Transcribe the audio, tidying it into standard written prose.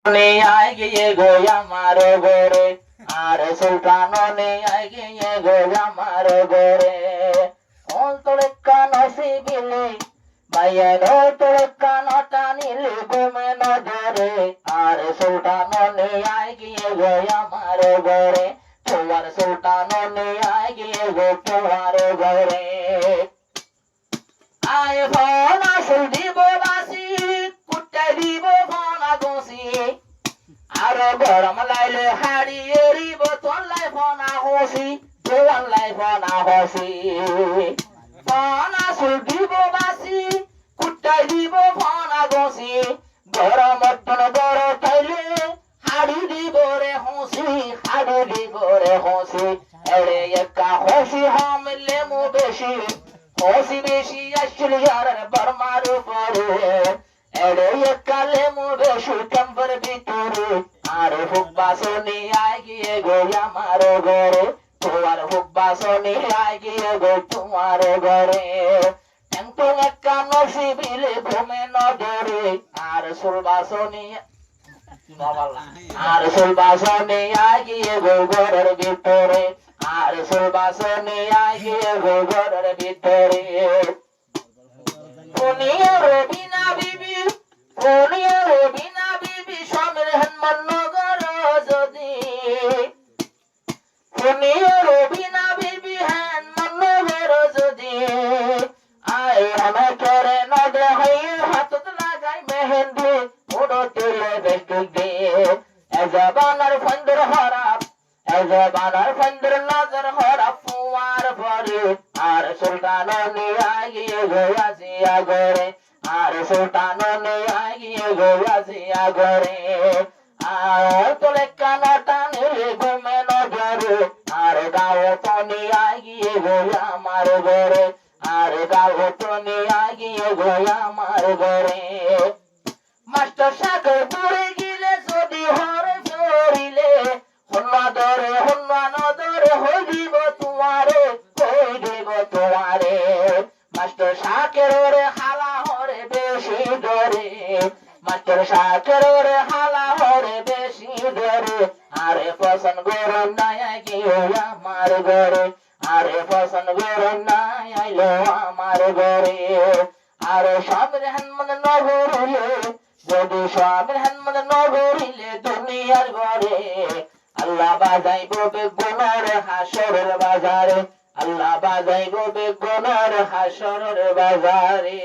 আয় গিয়ে গো আমার ঘরে আর সুলতান আয় গিয়ে গো আমার ঘরে অন্তরে কান সিবিলে বাইয়ের তোরে কান টানিলে ঘুমে নজরে আর সুলতান আয় গিয়ে গো আমার ঘরে তোমার সুলতান আয় গিয়ে গো তোমার ঘরে আয় ফোন আসল দিব বাসি কুটে দিব ফোন আগসি আর গরম লাইলে হারিয়ে রিব তোলাই ফোনা হসি তোলাই ফোনা হসি ফোন আসল দিব বাসি কুটে দিব ফোন আগসি গরম টন বড় তাইলে হাড়ি দিব রে হসি হাড়ি দিব রে হসি এরে একা হসি হামলে মু বেশি হসি বেশি আসলে আর বর্মার উপরে এরে কালে মু বেশি কম্বর ভিতরে আর হুব্বা শুনি আয় গিয়ে গো আমার ঘরে তোমার হুব্বা শুনি আয় গিয়ে গো তোমার ঘরে ট্যাংটং একা নসিবিলে ঘুমে নজরে আর সুলবা শুনি আর সুলবা শুনি আয় গিয়ে গো ঘরের ভিতরে আর সুলবা শুনি আয় গিয়ে গো ঘরের ভিতরে ফুনিয়া রবিনা বিবি ফুনিয়া রবিনা বিবি স্বামীর হনুমান নগর যদি ফুনিয়া রবিনা বিবি হনুমান নগর যদি আয় আমি করে নদে হয়ে হাতত লাগাই মেহেন্দি ওড়ো তুলে বেস্টু দে এজবানার ফন্দর হরাপ এজবানার ফন্দর নজর হরাপ ফুয়ার পরে আর সুলতান নিয়ে গিয়ে গয়াছিয়া ঘরে আর সুলতান নিয়ে গিয়ে গয়াছিয়া ঘরে আর তোলে কানা টানিলে ঘুমে নজরে আর গাও তো নিয়ে গিয়ে গয়া আমার ঘরে আর গাও তো নিয়ে গিয়ে গয়া আমার ঘরে মাস্টার সাগর পড়ে গেলে যদি হরে ফিরিলে হন্না দরে হই দিব তোমারে মাস্টার শাকের ওরে হালা হরে বেশি ধরে মাস্টার শাকের ওরে হালা হরে বেশি ধরে আরে পছন্দ গরম নাই গিয়ে আমার ঘরে আরে পছন্দ গরম নাই আইলো আমার ঘরে আরে স্বামীর হনুমান নগরিলে যদি স্বামীর হনুমান নগরিলে দুনিয়ার ঘরে আল্লাহ বাজাইব বেগুনার হাসরের বাজারে আল্লাহ বাজাইব বেগুনার হাসরের বাজারে।